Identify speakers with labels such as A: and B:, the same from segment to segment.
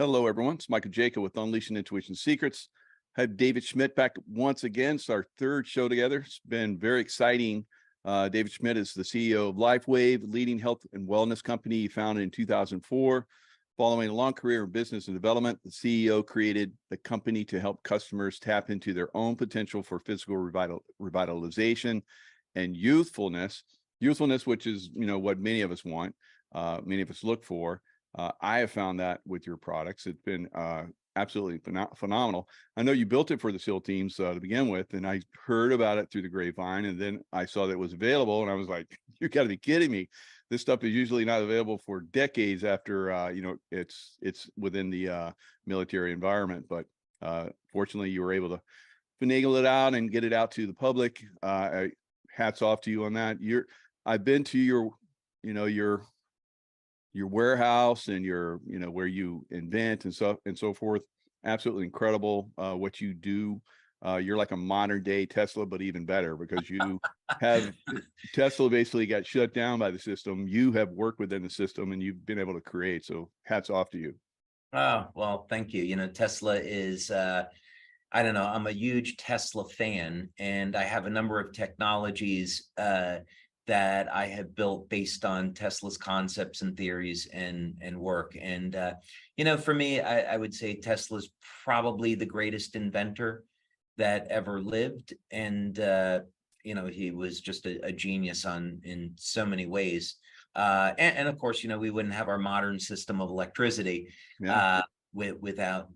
A: Hello, everyone. It's Michael Jaco with Unleashing Intuition Secrets. Had David Schmidt back once again. It's our third show together. It's been very exciting. David Schmidt is the CEO of Lifewave, leading health and wellness company he founded in 2004. Following a long career in business and development, the CEO created the company to help customers tap into their own potential for physical revitalization and youthfulness. Youthfulness, which is what many of us want, many of us look for. I have found that with your products. It's been absolutely phenomenal. I know you built it for the SEAL teams to begin with, and I heard about it through the grapevine, and then I saw that it was available, and I was like, you got to be kidding me. This stuff is usually not available for decades after, it's within the military environment. But fortunately, you were able to finagle it out and get it out to the public. Hats off to you on that. I've been to your warehouse and your, where you invent and so forth. Absolutely incredible what you do. You're like a modern day Tesla, but even better, because you have Tesla basically got shut down by the system. You have worked within the system and you've been able to create. So hats off to you.
B: Oh, well, thank you. Tesla is, I don't know, I'm a huge Tesla fan, and I have a number of technologies that I have built based on Tesla's concepts and theories and work. And, for me, I would say Tesla's probably the greatest inventor that ever lived. And, he was just a genius in so many ways. And of course, we wouldn't have our modern system of electricity without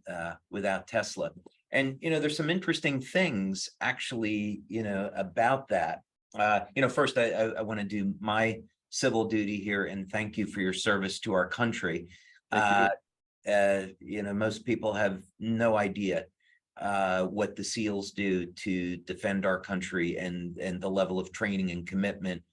B: Tesla. And, there's some interesting things actually, about that. First, I want to do my civil duty here and thank you for your service to our country. Most people have no idea what the SEALs do to defend our country and the level of training and commitment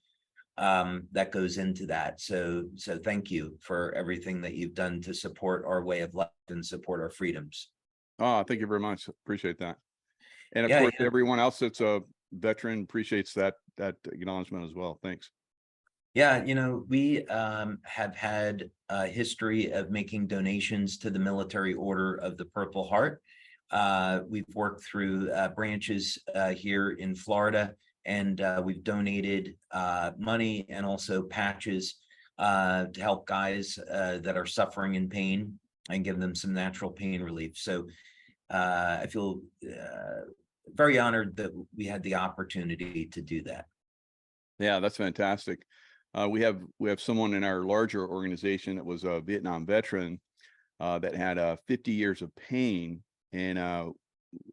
B: that goes into that. So thank you for everything that you've done to support our way of life and support our freedoms.
A: Oh, thank you very much. Appreciate that. And of course, everyone else that's a veteran appreciates that acknowledgement as well. Thanks.
B: Yeah, we have had a history of making donations to the Military Order of the Purple Heart. We've worked through branches here in Florida, and we've donated money and also patches to help guys that are suffering in pain and give them some natural pain relief. So I feel very honored that we had the opportunity to do that.
A: Yeah, that's fantastic. We have someone in our larger organization that was a Vietnam veteran that had 50 years of pain, and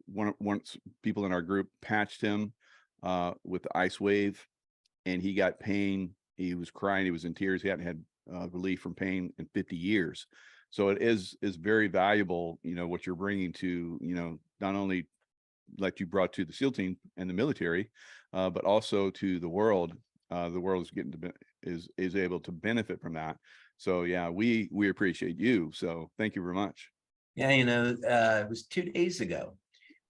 A: once people in our group patched him with the ice wave, and he got pain. He was crying. He was in tears. He hadn't had relief from pain in 50 years. So it is very valuable, what you're bringing to, not only like you brought to the SEAL team and the military, but also to the world. The world is getting is able to benefit from that. So yeah, we appreciate you. So thank you very much.
B: Yeah, it was 2 days ago.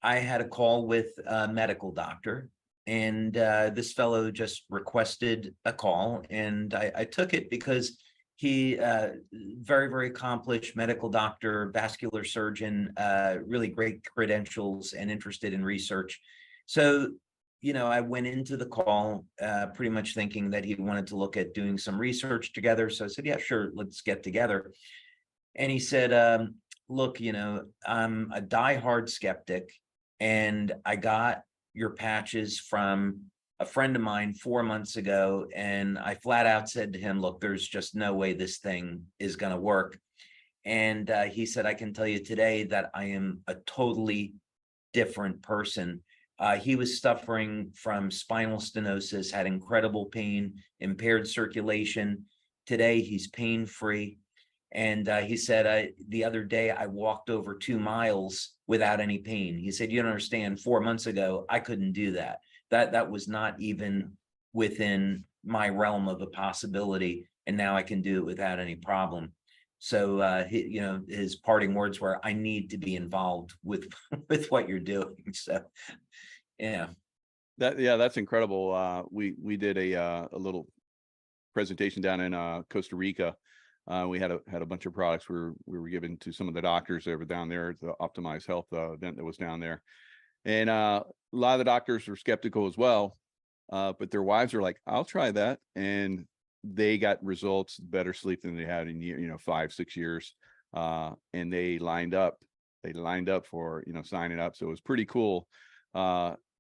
B: I had a call with a medical doctor, and this fellow just requested a call, and I took it because he very, very accomplished medical doctor, vascular surgeon, really great credentials and interested in research. So, I went into the call pretty much thinking that he wanted to look at doing some research together. So I said, yeah, sure, let's get together. And he said, look, I'm a diehard skeptic, and I got your patches from a friend of mine 4 months ago, and I flat out said to him, look, there's just no way this thing is going to work. And he said, I can tell you today that I am a totally different person. He was suffering from spinal stenosis, had incredible pain, impaired circulation. Today, he's pain-free. And he said, the other day, I walked over 2 miles without any pain. He said, you don't understand, 4 months ago, I couldn't do that. That was not even within my realm of a possibility. And now I can do it without any problem. So, his parting words were, I need to be involved with what you're doing. So, yeah.
A: That's incredible. We did a little presentation down in Costa Rica We had a bunch of products we were giving to some of the doctors that were down there at the Optimize Health event that was down there. And a lot of the doctors were skeptical as well. But their wives are like, I'll try that. And they got results, better sleep than they had in 5-6 years. And they lined up for, signing up. So it was pretty cool.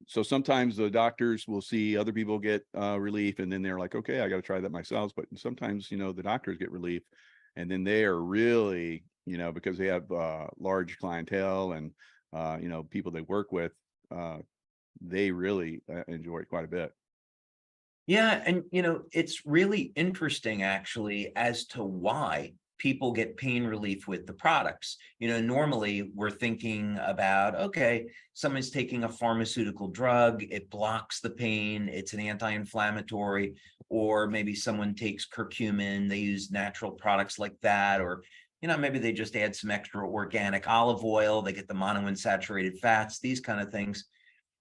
A: So sometimes the doctors will see other people get relief, and then they're like, okay, I got to try that myself. But sometimes, the doctors get relief, and then they are really, because they have large clientele and, people they work with, they really enjoy it quite a bit.
B: Yeah, and it's really interesting actually as to why people get pain relief with the products. Normally we're thinking about, okay, someone's taking a pharmaceutical drug, it blocks the pain, it's an anti-inflammatory, or maybe someone takes curcumin, they use natural products like that, or maybe they just add some extra organic olive oil, they get the monounsaturated fats, these kind of things.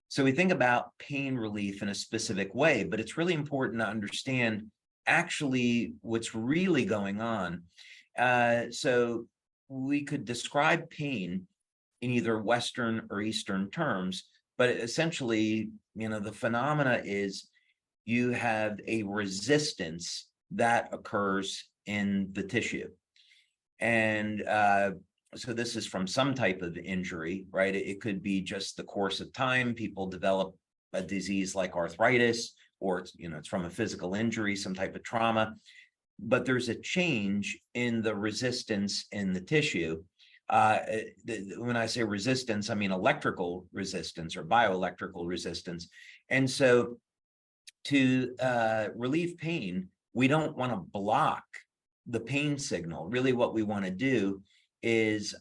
B: So we think about pain relief in a specific way, but it's really important to understand actually what's really going on. So we could describe pain in either Western or Eastern terms, but essentially, the phenomena is you have a resistance that occurs in the tissue. And so this is from some type of injury, right? It could be just the course of time. People develop a disease like arthritis, or it's from a physical injury, some type of trauma. But there's a change in the resistance in the tissue. When I say resistance, I mean electrical resistance or bioelectrical resistance. And so to relieve pain, we don't want to block the pain signal. Really what we want to do is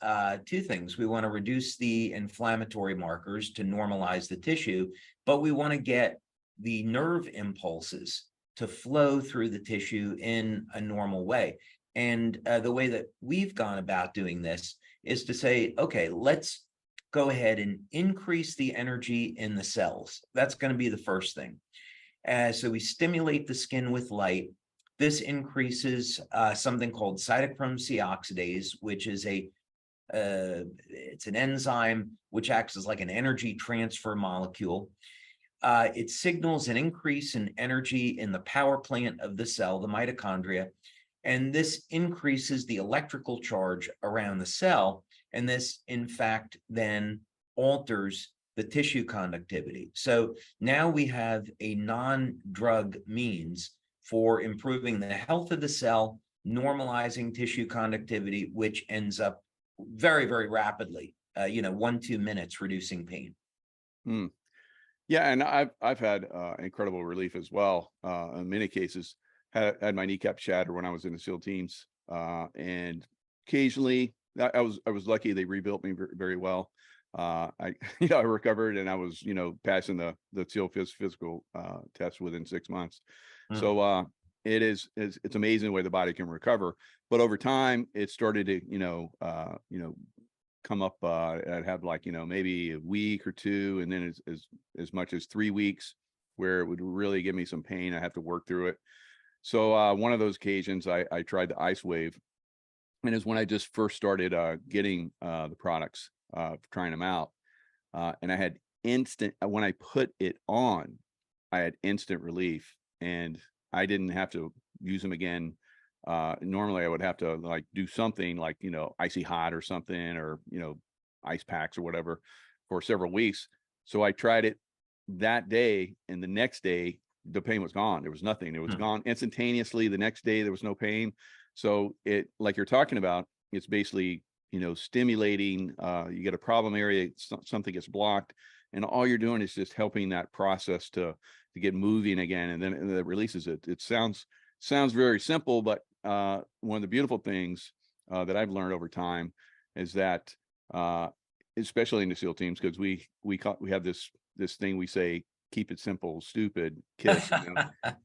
B: two things. We want to reduce the inflammatory markers to normalize the tissue, but we want to get the nerve impulses to flow through the tissue in a normal way. And the way that we've gone about doing this is to say, okay, let's go ahead and increase the energy in the cells. That's going to be the first thing. So we stimulate the skin with light. This increases something called cytochrome C oxidase, which is it's an enzyme which acts as like an energy transfer molecule. It signals an increase in energy in the power plant of the cell, the mitochondria, and this increases the electrical charge around the cell. And this, in fact, then alters the tissue conductivity. So now we have a non-drug means for improving the health of the cell, normalizing tissue conductivity, which ends up very, very rapidly, 1-2 minutes reducing pain.
A: Yeah, and I've had incredible relief as well. In many cases, had my kneecap shatter when I was in the SEAL teams, and occasionally I was lucky they rebuilt me very well. I recovered, and I was passing the SEAL physical test within 6 months. So it's amazing the way the body can recover. But over time, it started to come up. I'd have maybe a week or two, and then as much as 3 weeks where it would really give me some pain. I have to work through it. So one of those occasions, I tried the Lifewave, and it's when I just first started getting the products, trying them out, and I had when I put it on, I had instant relief, and I didn't have to use them again. Normally I would have to do something like, icy hot or something, or, ice packs or whatever for several weeks. So I tried it that day, and the next day the pain was gone. There was nothing. It was gone instantaneously. The next day there was no pain. So it, like you're talking about, it's basically, stimulating, you get a problem area, something gets blocked, and all you're doing is just helping that process to get moving again, and then it releases it. It sounds very simple, but one of the beautiful things that I've learned over time is that, especially in the SEAL teams, because we have this thing we say, keep it simple, stupid, kids,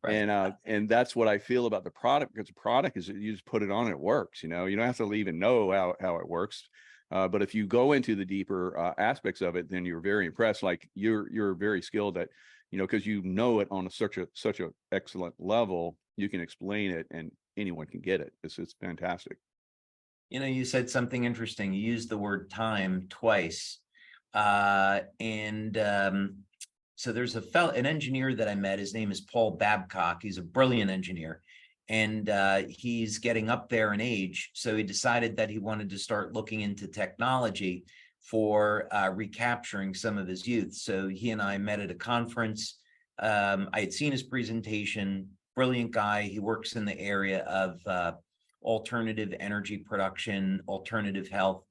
A: right. And that's what I feel about the product, because the product is, you just put it on and it works. You don't have to even know how it works. But if you go into the deeper aspects of it, then you're very impressed. Like you're very skilled at, because it on such a excellent level, you can explain it, and anyone can get it. It's fantastic.
B: You know, you said something interesting. You used the word time twice. So there's an engineer that I met. His name is Paul Babcock. He's a brilliant engineer, and he's getting up there in age. So he decided that he wanted to start looking into technology for recapturing some of his youth. So he and I met at a conference. I had seen his presentation. Brilliant guy. He works in the area of alternative energy production, alternative health.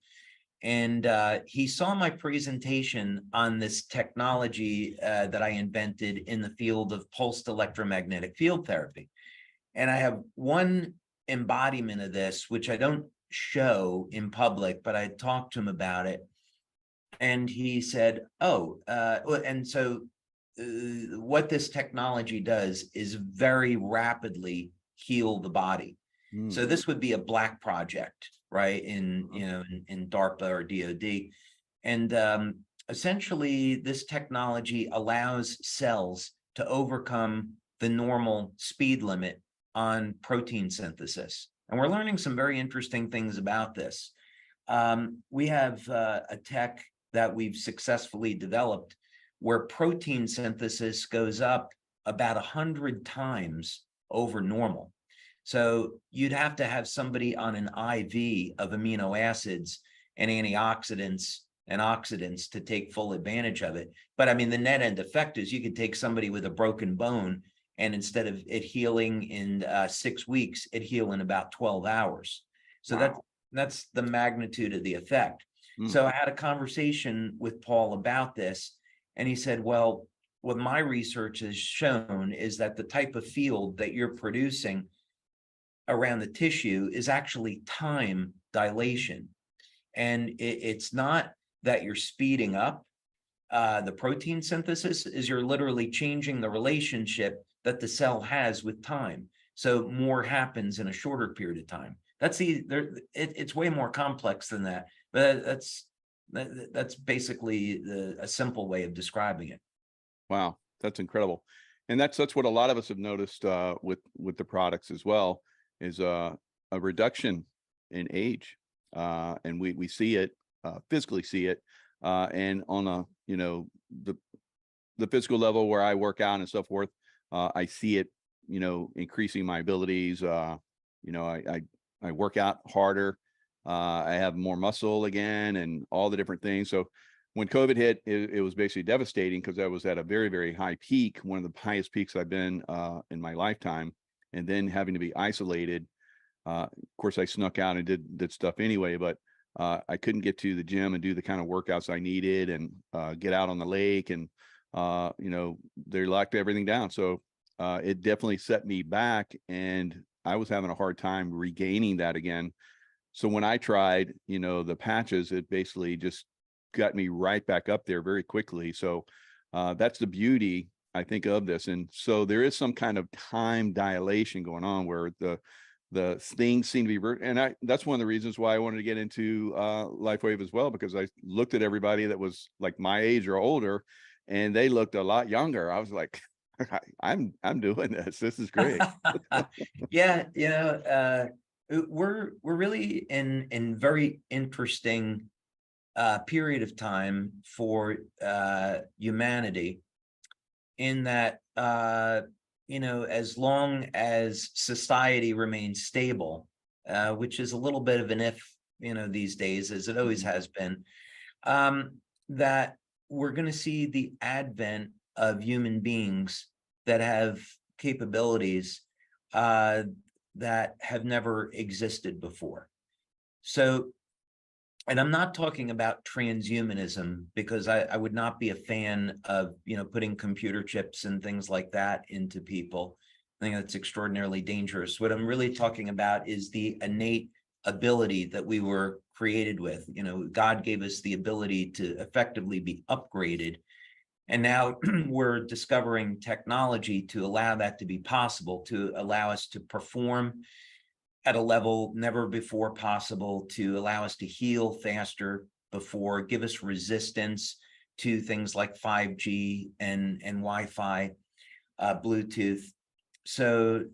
B: And he saw my presentation on this technology that I invented in the field of pulsed electromagnetic field therapy. And I have one embodiment of this, which I don't show in public, but I talked to him about it. And he said, what this technology does is very rapidly heal the body. So this would be a black project, right? In DARPA or DOD. And essentially this technology allows cells to overcome the normal speed limit on protein synthesis. And we're learning some very interesting things about this. We have a tech that we've successfully developed where protein synthesis goes up about 100 times over normal. So you'd have to have somebody on an IV of amino acids and antioxidants and oxidants to take full advantage of it. But I mean, the net end effect is you could take somebody with a broken bone, and instead of it healing in 6 weeks, it heal in about 12 hours. So
A: Wow.
B: that's the magnitude of the effect. So I had a conversation with Paul about this, and he said, well, what my research has shown is that the type of field that you're producing around the tissue is actually time dilation. And it's not that you're speeding up the protein synthesis, is you're literally changing the relationship that the cell has with time. So more happens in a shorter period of time. It's way more complex than that, but that's basically a simple way of describing it.
A: Wow, that's incredible. And that's what a lot of us have noticed with the products as well, is a reduction in age. And we see it, physically see it, and on a, the physical level where I work out and so forth, I see it, increasing my abilities. I work out harder. I have more muscle again and all the different things. So when COVID hit, it was basically devastating because I was at a very, very high peak, one of the highest peaks I've been in my lifetime. And then having to be isolated. Of course, I snuck out and did stuff anyway, but I couldn't get to the gym and do the kind of workouts I needed and get out on the lake. And, they locked everything down. So it definitely set me back, and I was having a hard time regaining that again. So when I tried, the patches, it basically just got me right back up there very quickly. So that's the beauty, I think, of this. And so there is some kind of time dilation going on where the things seem to be, and that's one of the reasons why I wanted to get into Lifewave as well, because I looked at everybody that was like my age or older, and they looked a lot younger. I was like, I'm doing this. This is great.
B: Yeah, we're really in very interesting period of time for humanity, in that as long as society remains stable, which is a little bit of an if, these days, as it always has been, that we're going to see the advent of human beings that have capabilities that have never existed before. So, and I'm not talking about transhumanism, because I would not be a fan of, putting computer chips and things like that into people. I think that's extraordinarily dangerous. What I'm really talking about is the innate ability that we were created with. God gave us the ability to effectively be upgraded. And now we're discovering technology to allow that to be possible, to allow us to perform at a level never before possible, to allow us to heal faster before, give us resistance to things like 5G and Wi-Fi, Bluetooth. So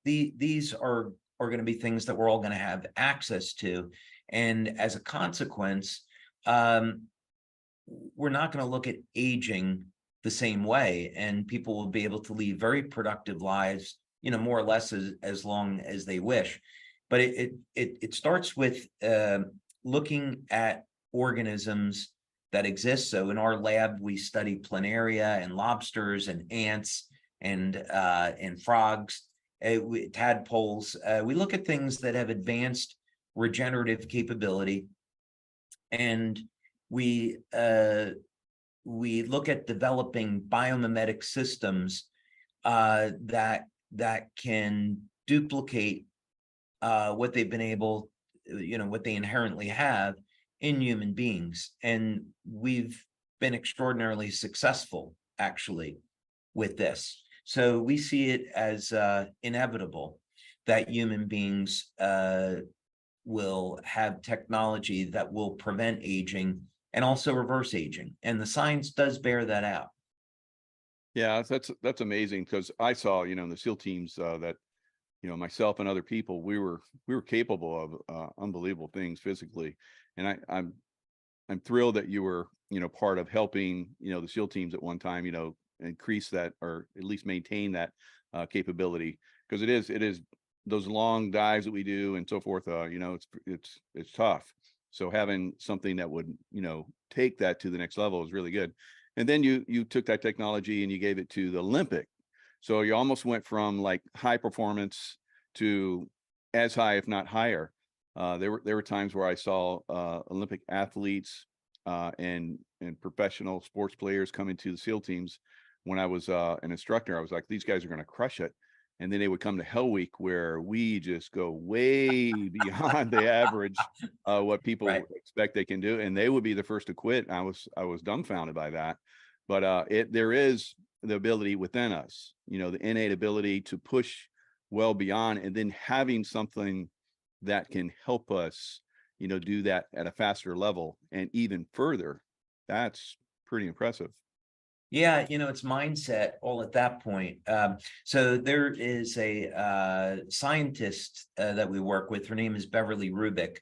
B: these are going to be things that we're all going to have access to. And as a consequence, we're not going to look at aging the same way, and people will be able to lead very productive lives, more or less as long as they wish. But it starts with looking at organisms that exist. So in our lab, we study planaria and lobsters and ants and frogs, tadpoles. We look at things that have advanced regenerative capability, and we look at developing biomimetic systems that can duplicate what they've been able, what they inherently have in human beings. And we've been extraordinarily successful, actually, with this. So we see it as inevitable that human beings will have technology that will prevent aging and also reverse aging. And the science does bear that out.
A: Yeah, that's amazing, because I saw, in the SEAL teams that, myself and other people, we were capable of unbelievable things physically. And I'm thrilled that you were, part of helping, the SEAL teams at one time, increase that, or at least maintain that capability, because it is those long dives that we do and so forth. It's tough. So having something that would, take that to the next level is really good. And then you took that technology and you gave it to the Olympic. So you almost went from like high performance to as high, if not higher. There were times where I saw Olympic athletes and professional sports players coming to the SEAL teams. When I was an instructor, I was like, these guys are going to crush it. And then they would come to Hell Week, where we just go way beyond the average, what people
B: Right.
A: expect they can do, and they would be the first to quit. I was dumbfounded by that. But there is the ability within us, the innate ability to push well beyond, and then having something that can help us, do that at a faster level and even further. That's pretty impressive.
B: Yeah, it's mindset all at that point. So there is a scientist that we work with. Her name is Beverly Rubik,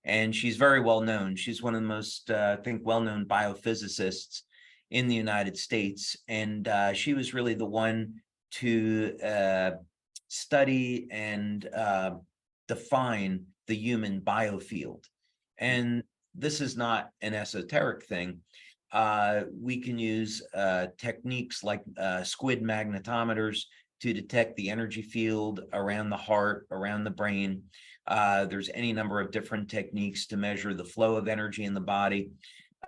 B: and she's very well known. She's one of the most, I think, well-known biophysicists in the United States. And she was really the one to study and define the human biofield. And this is not an esoteric thing. We can use techniques like squid magnetometers to detect the energy field around the heart, around the brain. There's any number of different techniques to measure the flow of energy in the body.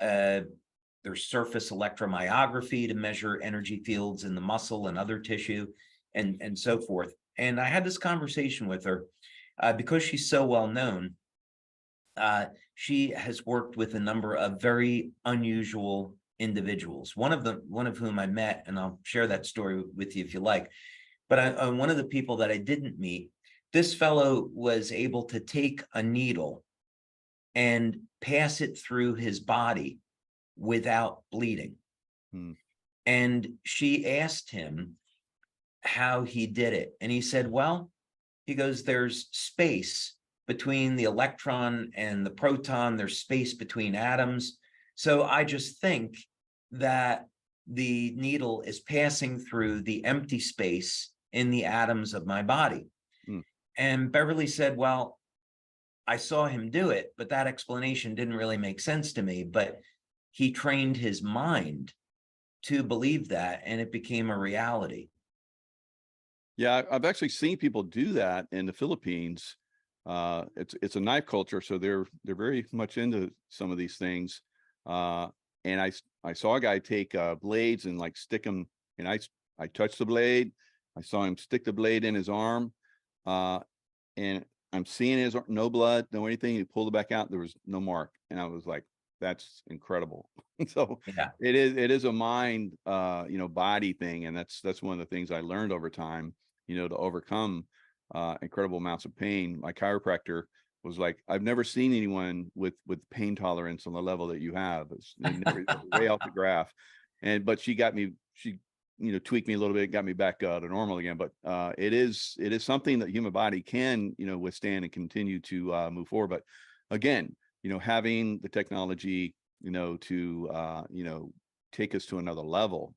B: There's surface electromyography to measure energy fields in the muscle and other tissue, and so forth. And I had this conversation with her because she's so well known. She has worked with a number of very unusual individuals, one of whom I met, and I'll share that story with you if you like. But one of the people that I didn't meet, this fellow was able to take a needle and pass it through his body without bleeding. And she asked him how he did it. And he said, well, he goes, there's space between the electron and the proton, there's space between atoms. So I just think that the needle is passing through the empty space in the atoms of my body. And Beverly said, well, I saw him do it, but that explanation didn't really make sense to me. But he trained his mind to believe that, and it became a reality.
A: Yeah, I've actually seen people do that in the Philippines. It's a knife culture, so they're very much into some of these things. And I saw a guy take blades and like stick them, and I touched the blade. I saw him stick the blade in his arm, and I'm seeing his no blood, no anything. He pulled it back out. There was no mark, and I was like, that's incredible. So
B: Yeah.
A: it is a mind, body thing, and that's one of the things I learned over time. To overcome incredible amounts of pain. My chiropractor was like, I've never seen anyone with pain tolerance on the level that you have. It's way off the graph. But she tweaked me a little bit, got me back to normal again. But it is something that human body can, withstand and continue to move forward. But again, having the technology, to take us to another level.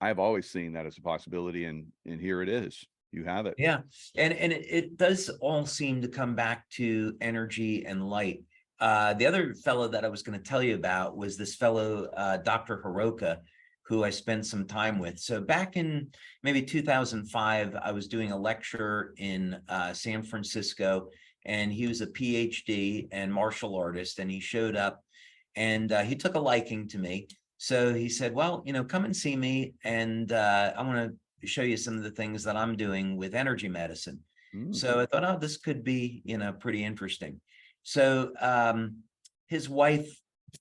A: I've always seen that as a possibility, and here it is. You have it.
B: Yeah, and it does all seem to come back to energy and light. The other fellow that I was going to tell you about was this fellow, Dr. Hiroka, who I spent some time with. So back in maybe 2005, I was doing a lecture in San Francisco, and he was a PhD and martial artist, and he showed up, and he took a liking to me. So he said, well, come and see me, and I want to show you some of the things that I'm doing with energy medicine. So I thought, oh, this could be, pretty interesting. So his wife,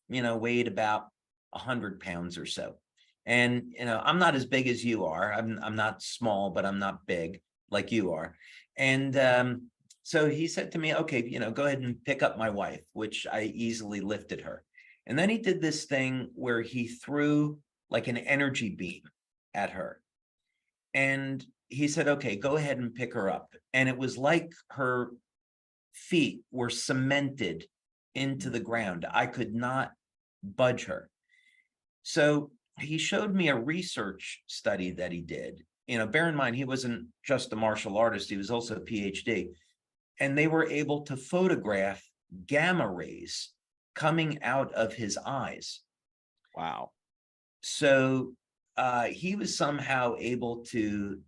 B: weighed about 100 pounds or so. And, I'm not as big as you are. I'm not small, but I'm not big like you are. And so he said to me, okay, go ahead and pick up my wife, which I easily lifted her. And then he did this thing where he threw like an energy beam at her. And he said, okay, go ahead and pick her up. And it was like her feet were cemented into the ground. I could not budge her. So he showed me a research study that he did. Bear in mind, he wasn't just a martial artist, he was also a PhD. And they were able to photograph gamma rays coming out of his eyes.
A: Wow.
B: So he was somehow able to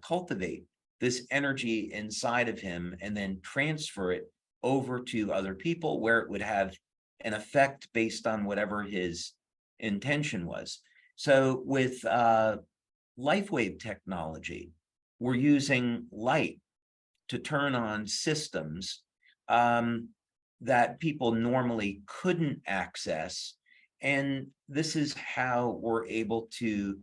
B: cultivate this energy inside of him and then transfer it over to other people where it would have an effect based on whatever his intention was. So with Lifewave technology, we're using light to turn on systems that people normally couldn't access. And this is how we're able to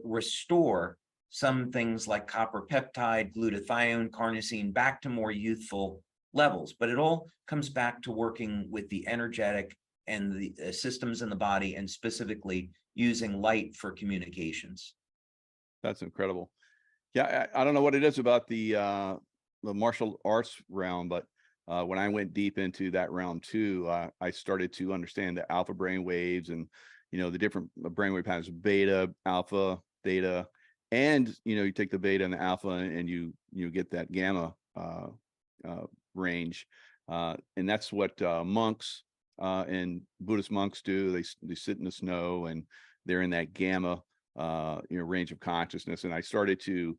B: restore some things like copper peptide, glutathione, carnosine back to more youthful levels. But it all comes back to working with the energetic and the systems in the body, and specifically using light for communications.
A: That's incredible. Yeah, I don't know what it is about the martial arts realm, but when I went deep into that realm too, I started to understand the alpha brain waves and, the different brainwave patterns, beta, alpha, theta, and, you take the beta and the alpha and you get that gamma range. And that's what monks and Buddhist monks do. They sit in the snow and they're in that gamma, range of consciousness. And I started to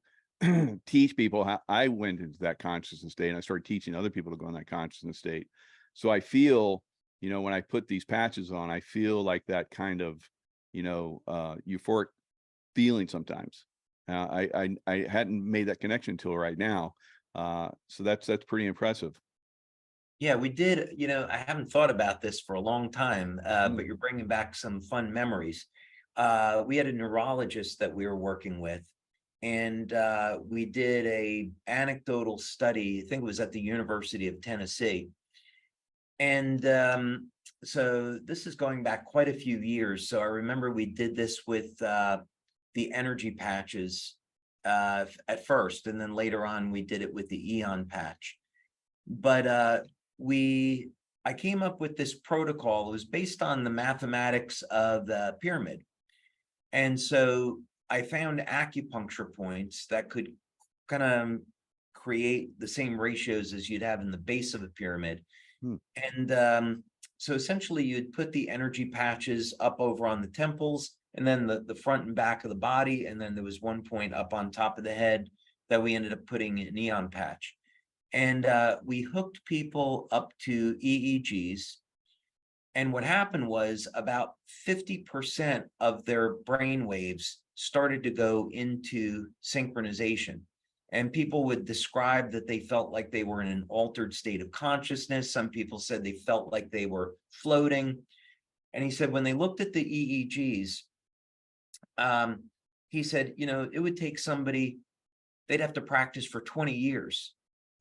A: teach people how I went into that consciousness state, and I started teaching other people to go in that consciousness state. So I feel, when I put these patches on, I feel like that kind of, euphoric feeling sometimes. I hadn't made that connection until right now. So that's pretty impressive.
B: Yeah, we did. I haven't thought about this for a long time, but you're bringing back some fun memories. We had a neurologist that we were working with, and we did a anecdotal study. I think it was at the University of Tennessee. And so this is going back quite a few years. So I remember we did this with the energy patches at first, and then later on we did it with the Eon patch. But I came up with this protocol. It was based on the mathematics of the pyramid. And so I found acupuncture points that could kind of create the same ratios as you'd have in the base of a pyramid. And so essentially you'd put the energy patches up over on the temples, and then the front and back of the body. And then there was one point up on top of the head that we ended up putting an Eon patch. And we hooked people up to EEGs. And what happened was about 50% of their brain waves started to go into synchronization. And people would describe that they felt like they were in an altered state of consciousness. Some people said they felt like they were floating. And he said when they looked at the EEGs, he said, it would take somebody, they'd have to practice for 20 years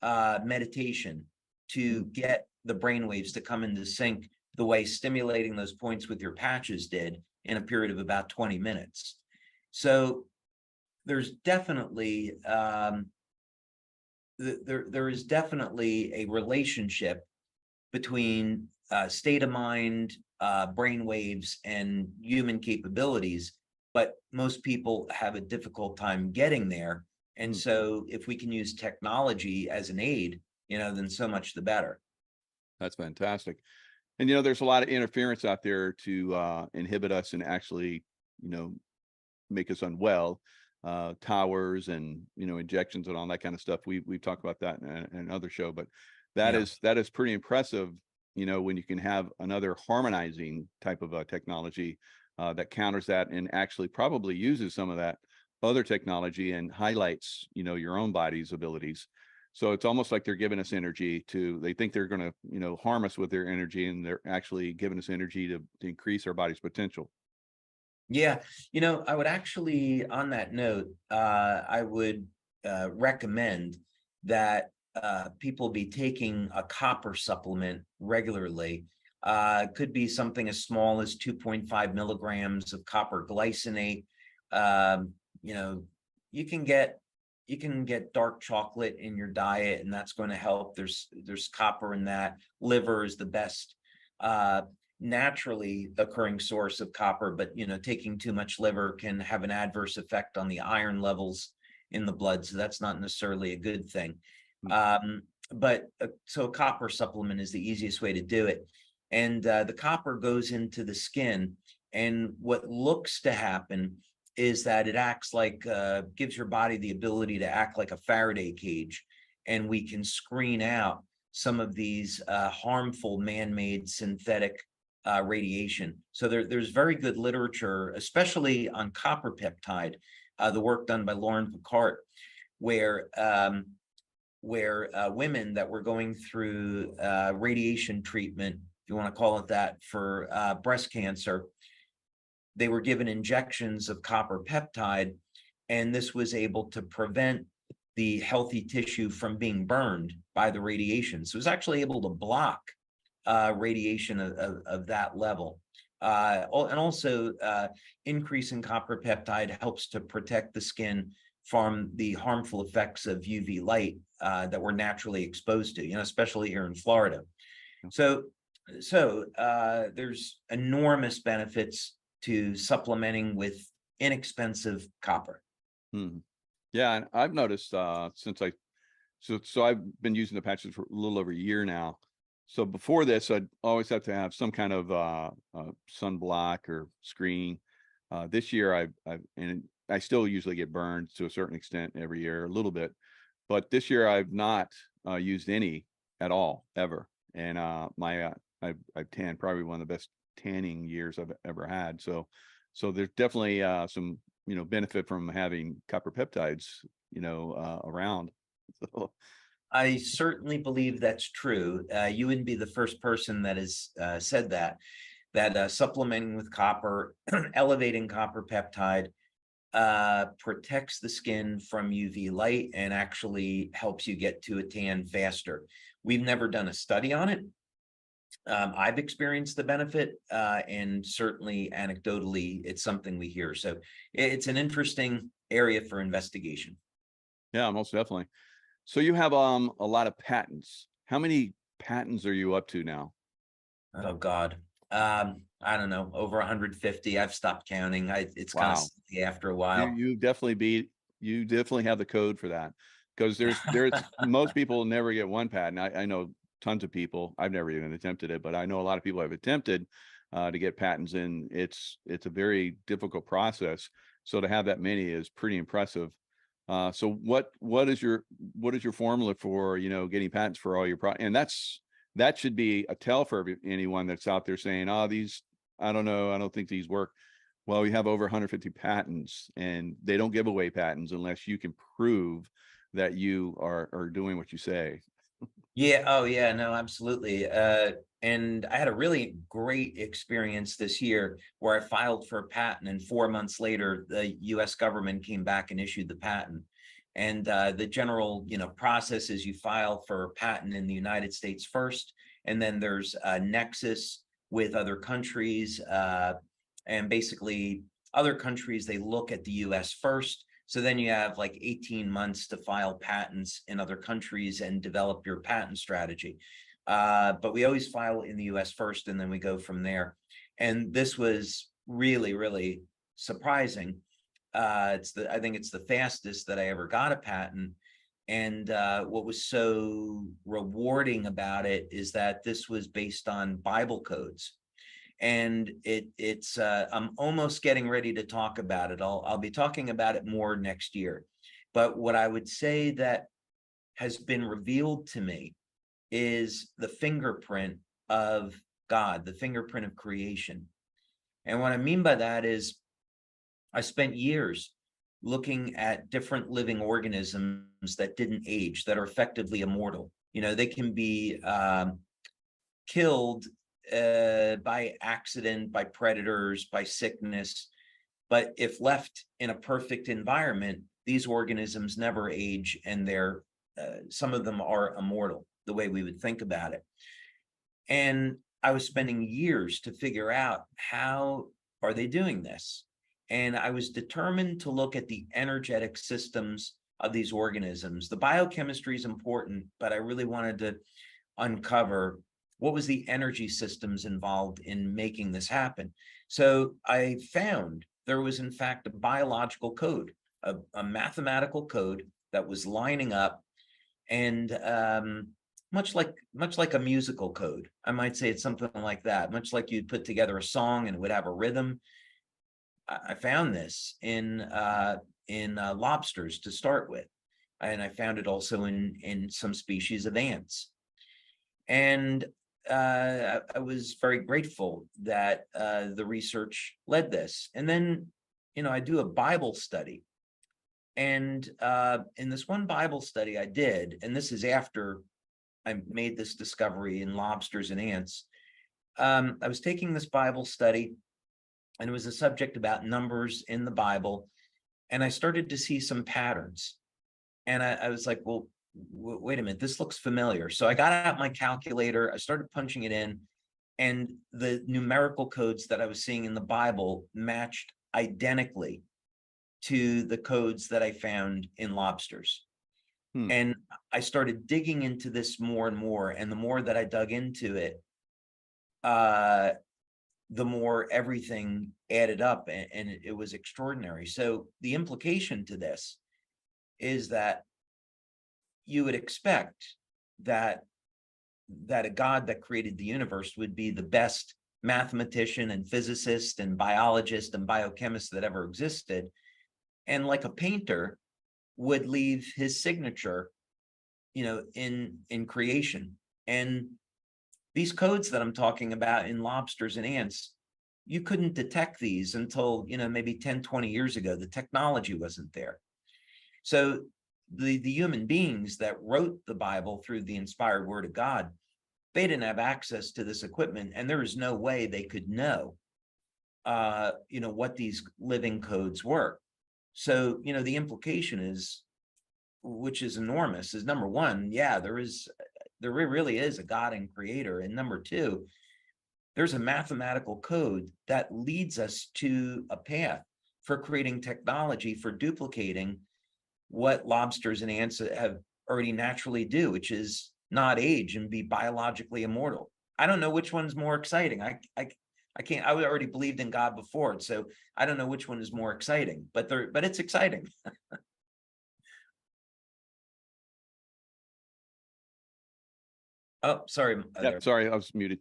B: meditation to get the brain waves to come into sync the way stimulating those points with your patches did in a period of about 20 minutes. So there's definitely there is definitely a relationship between state of mind, brain waves, and human capabilities, but most people have a difficult time getting there. And so if we can use technology as an aid, then so much the better.
A: That's fantastic. And, there's a lot of interference out there to inhibit us and actually, make us unwell. Towers and, injections and all that kind of stuff. We've talked about that in another show, but that is pretty impressive, when you can have another harmonizing type of technology that counters that and actually probably uses some of that other technology and highlights, your own body's abilities. So it's almost like they're giving us energy they think they're going to, harm us with their energy, and they're actually giving us energy to increase our body's potential.
B: Yeah, I would actually, on that note, I would recommend that people be taking a copper supplement regularly. Could be something as small as 2.5 milligrams of copper glycinate. You can get dark chocolate in your diet, and that's going to help. There's copper in that. Liver is the best naturally occurring source of copper, but taking too much liver can have an adverse effect on the iron levels in the blood, so that's not necessarily a good thing. So a copper supplement is the easiest way to do it. And the copper goes into the skin, and what looks to happen is that it acts like gives your body the ability to act like a Faraday cage, and we can screen out some of these harmful man-made synthetic radiation. So there's very good literature, especially on copper peptide, the work done by Lauren Picard, where women that were going through radiation treatment, if you want to call it that, for breast cancer, they were given injections of copper peptide, and this was able to prevent the healthy tissue from being burned by the radiation. So it was actually able to block radiation of that level. And also increasing copper peptide helps to protect the skin from the harmful effects of UV light that we're naturally exposed to, especially here in Florida. So there's enormous benefits to supplementing with inexpensive copper.
A: Yeah, and I've noticed since so I've been using the patches for a little over a year now. So before this, I'd always have to have some kind of sunblock or screen. This year, and I still usually get burned to a certain extent every year, a little bit, but this year I've not used any at all ever. And I've tanned probably one of the best tanning years I've ever had. So there's definitely some benefit from having copper peptides around. So,
B: I certainly believe that's true. You wouldn't be the first person that has said that supplementing with copper, elevating copper peptide, protects the skin from UV light and actually helps you get to a tan faster. We've never done a study on it. I've experienced the benefit, and certainly anecdotally, it's something we hear. So it's an interesting area for investigation.
A: yeah, most definitely. So you have a lot of patents. How many patents are you up to now?
B: Oh God. I don't know, over 150. I've stopped counting. It's kind of after a while.
A: You definitely have the code for that, because there's most people never get one patent. I know tons of people. I've never even attempted it, but I know a lot of people have attempted to get patents, and it's a very difficult process. So to have that many is pretty impressive. So what is your formula for getting patents for all your products? And that should be a tell for anyone that's out there saying, oh, these, I don't know, I don't think these work. Well, we have over 150 patents, and they don't give away patents unless you can prove that you are doing what you say.
B: Yeah. Oh, yeah. No, absolutely. And I had a really great experience this year where I filed for a patent, and 4 months later, the U.S. government came back and issued the patent. And the general, process is you file for a patent in the United States first, and then there's a nexus with other countries. And basically, other countries, they look at the US first. So then you have like 18 months to file patents in other countries and develop your patent strategy. But we always file in the US first, and then we go from there. And this was really, really surprising. I think it's the fastest that I ever got a patent. And what was so rewarding about it is that this was based on Bible codes. And I'm almost getting ready to talk about it. I'll be talking about it more next year. But what I would say that has been revealed to me is the fingerprint of God, the fingerprint of creation. And what I mean by that is I spent years looking at different living organisms that didn't age, that are effectively immortal. You know, they can be killed by accident, by predators, by sickness. But if left in a perfect environment, these organisms never age, and some of them are immortal, the way we would think about it. And I was spending years to figure out, how are they doing this? And I was determined to look at the energetic systems of these organisms. The biochemistry is important, but I really wanted to uncover what was the energy systems involved in making this happen. So I found there was, in fact, a biological code, a mathematical code that was lining up, and much like a musical code. I might say it's something like that, much like you'd put together a song and it would have a rhythm. I found this in lobsters to start with, and I found it also in some species of ants. And I was very grateful that the research led this. And then, I do a Bible study. And in this one Bible study I did, and this is after I made this discovery in lobsters and ants, I was taking this Bible study, and it was a subject about numbers in the Bible. And I started to see some patterns. And I was like, well, wait a minute, this looks familiar. So I got out my calculator, I started punching it in, and the numerical codes that I was seeing in the Bible matched identically to the codes that I found in lobsters. And I started digging into this more and more. And the more that I dug into it, the more everything added up, and it was extraordinary. So the implication to this is that you would expect that a God that created the universe would be the best mathematician and physicist and biologist and biochemist that ever existed. And like a painter would leave his signature, in creation. And these codes that I'm talking about in lobsters and ants, you couldn't detect these until, maybe 10, 20 years ago. The technology wasn't there. So the human beings that wrote the Bible through the inspired word of God, they didn't have access to this equipment, and there was no way they could know, what these living codes were. So, the implication is, which is enormous, is number one, yeah, there really is a God and creator. And number two, there's a mathematical code that leads us to a path for creating technology, for duplicating what lobsters and ants have already naturally do, which is not age and be biologically immortal. I don't know which one's more exciting. I can't, I already believed in God before it, so I don't know which one is more exciting, but it's exciting. Oh, sorry.
A: Yeah, sorry, I was muted.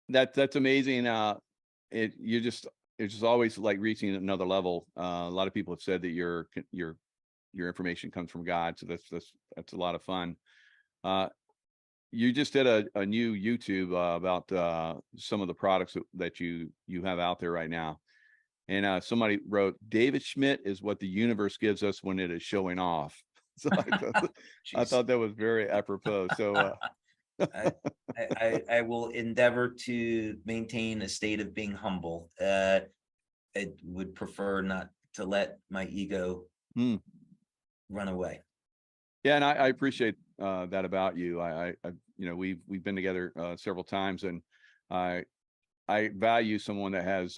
A: That's amazing. It's just always like reaching another level. A lot of people have said that your information comes from God, so that's a lot of fun. You just did a new YouTube about some of the products that you have out there right now. And somebody wrote, David Schmidt is what the universe gives us when it is showing off. So I thought that was very apropos. So
B: I will endeavor to maintain a state of being humble. I would prefer not to let my ego run away.
A: Yeah, and I appreciate that about you. We've been together several times, and I value someone that has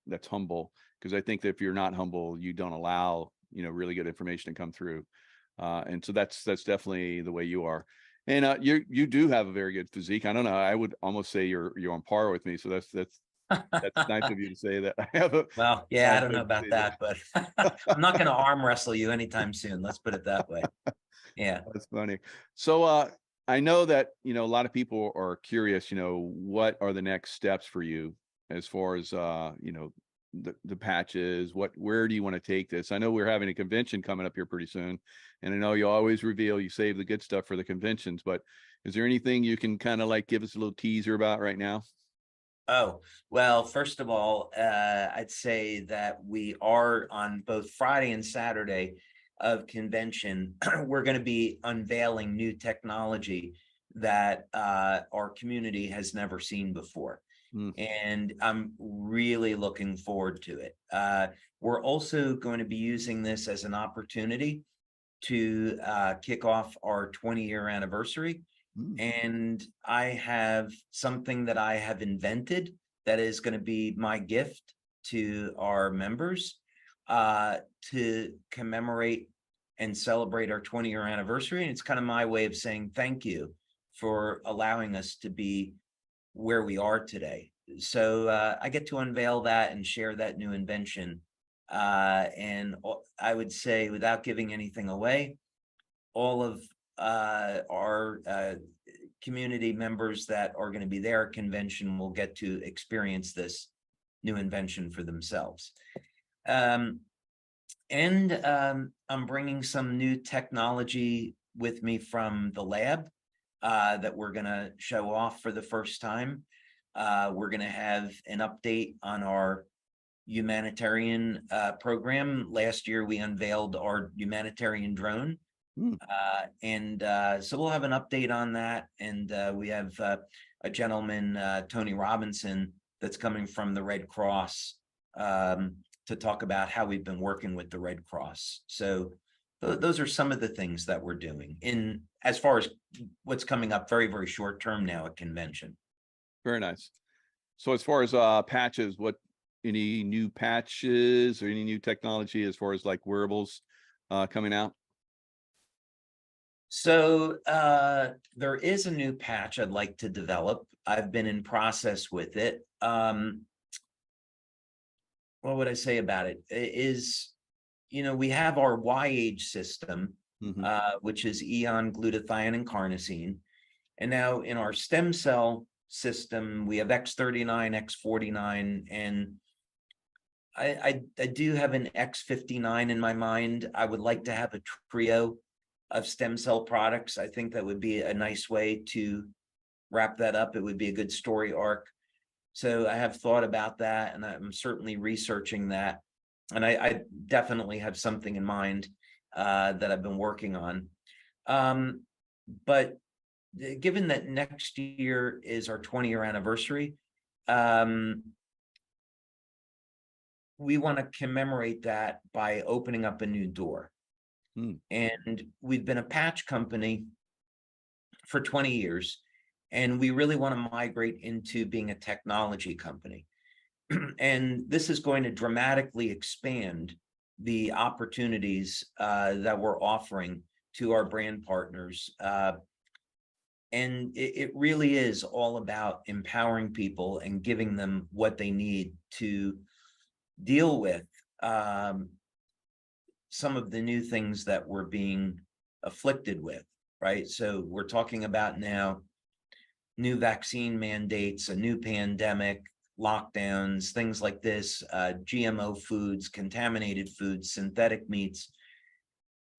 A: that's humble, because I think that if you're not humble, you don't allow, really good information to come through. And so that's definitely the way you are. And you do have a very good physique. I don't know. I would almost say you're on par with me. So that's nice of you to say that. I have a
B: Well, yeah, I
A: nice
B: don't know
A: way to
B: about
A: say
B: that, but I'm not going to arm wrestle you anytime soon. Let's put it that way. Yeah.
A: That's funny. So I know that, a lot of people are curious, what are the next steps for you as far as the patches, where do you want to take this? I know we're having a convention coming up here pretty soon, and I know you always reveal you save the good stuff for the conventions, but is there anything you can kind of like give us a little teaser about right now?
B: Oh, well, first of all, I'd say that we are on both Friday and Saturday of convention. We're going to be unveiling new technology that our community has never seen before.
A: Mm,
B: And I'm really looking forward to it. We're also going to be using this as an opportunity to kick off our 20-year anniversary.
A: mm.
B: And I have something that I have invented that is going to be my gift to our members to commemorate and celebrate our 20-year anniversary. And it's kind of my way of saying thank you for allowing us to be where we are today. So I get to unveil that and share that new invention. And I would say, without giving anything away, all of our community members that are going to be there at convention will get to experience this new invention for themselves. And I'm bringing some new technology with me from the lab that we're going to show off for the first time. We're going to have an update on our humanitarian program. Last year, we unveiled our humanitarian drone.
A: Mm.
B: So we'll have an update on that. And we have a gentleman, Tony Robinson, that's coming from the Red Cross to talk about how we've been working with the Red Cross. So those are some of the things that we're doing in as far as what's coming up very, very short term now at convention.
A: Very nice. So as far as patches, any new patches or any new technology as far as like wearables coming out?
B: So there is a new patch I'd like to develop. I've been in process with it. What would I say about it? We have our Y-age system,
A: Mhm.
B: which is eon, glutathione, and carnosine. And now in our stem cell system, we have X39, X49, and I do have an X59 in my mind. I would like to have a trio of stem cell products. I think that would be a nice way to wrap that up. It would be a good story arc. So I have thought about that, and I'm certainly researching that. And I definitely have something in mind that I've been working on. But given that next year is our 20-year anniversary, we want to commemorate that by opening up a new door.
A: Mm.
B: And we've been a patch company for 20 years, and we really want to migrate into being a technology company. And this is going to dramatically expand the opportunities that we're offering to our brand partners. And it really is all about empowering people and giving them what they need to deal with some of the new things that we're being afflicted with, right? So we're talking about now new vaccine mandates, a new pandemic, lockdowns, things like this, GMO foods, contaminated foods, synthetic meats,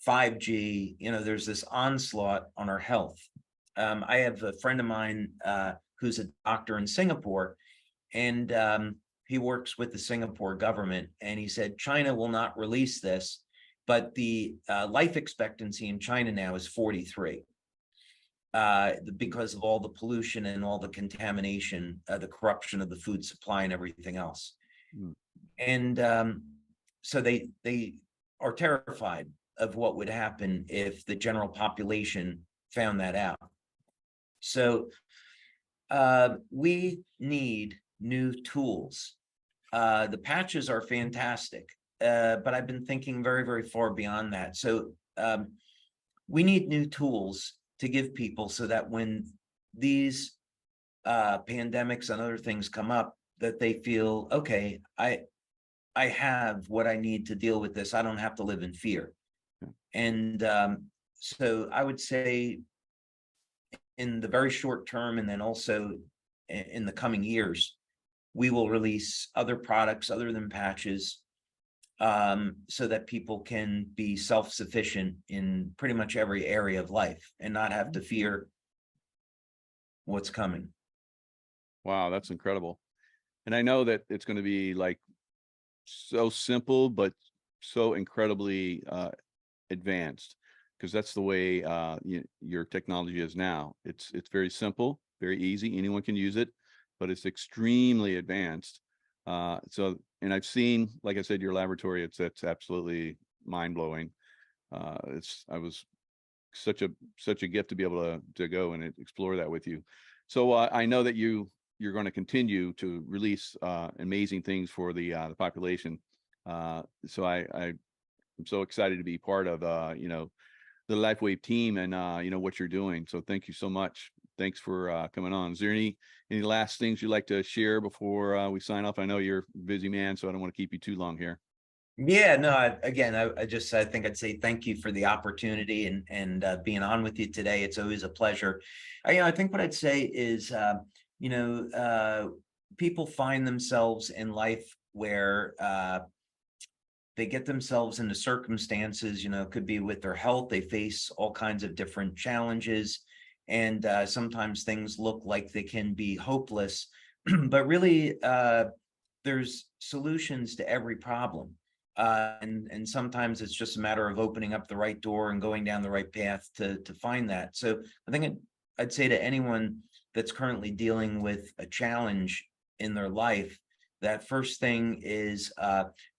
B: 5G, there's this onslaught on our health. I have a friend of mine who's a doctor in Singapore, and he works with the Singapore government, and he said China will not release this, but the life expectancy in China now is 43 because of all the pollution and all the contamination, the corruption of the food supply and everything else.
A: Mm.
B: And so they are terrified of what would happen if the general population found that out. So we need new tools. The patches are fantastic, but I've been thinking very, very far beyond that. So we need new tools to give people so that when these pandemics and other things come up, that they feel, okay, I have what I need to deal with this. I don't have to live in fear. And so I would say in the very short term, and then also in the coming years, we will release other products other than patches, so that people can be self-sufficient in pretty much every area of life and not have to fear what's coming.
A: Wow, that's incredible. And I know that it's going to be like so simple, but so incredibly advanced, because that's the way your technology is now. It's very simple, very easy. Anyone can use it, but it's extremely advanced. And I've seen, like I said, your laboratory. It's absolutely mind blowing. I was such a gift to be able to go and explore that with you. So I know that you're going to continue to release amazing things for the population. So I'm so excited to be part of the Lifewave team and what you're doing. So thank you so much. Thanks for coming on. Is there any last things you'd like to share before we sign off? I know you're a busy man, so I don't want to keep you too long here.
B: Yeah, no, I think I'd say thank you for the opportunity and being on with you today. It's always a pleasure. I think what I'd say is, people find themselves in life where they get themselves into circumstances, it could be with their health. They face all kinds of different challenges. And sometimes things look like they can be hopeless, but really there's solutions to every problem. And sometimes it's just a matter of opening up the right door and going down the right path to find that. So I think I'd say to anyone that's currently dealing with a challenge in their life, that first thing is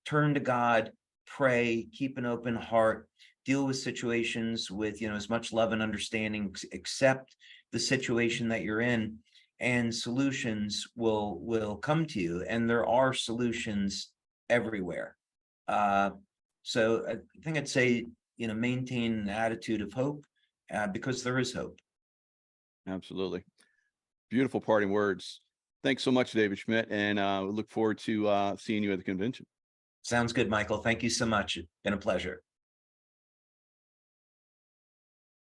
B: turn to God, pray, keep an open heart, deal with situations with as much love and understanding, accept the situation that you're in, and solutions will come to you. And there are solutions everywhere. So I think I'd say, maintain an attitude of hope, because there is hope.
A: Absolutely. Beautiful parting words. Thanks so much, David Schmidt, and we look forward to seeing you at the convention.
B: Sounds good, Michael. Thank you so much. It's been a pleasure.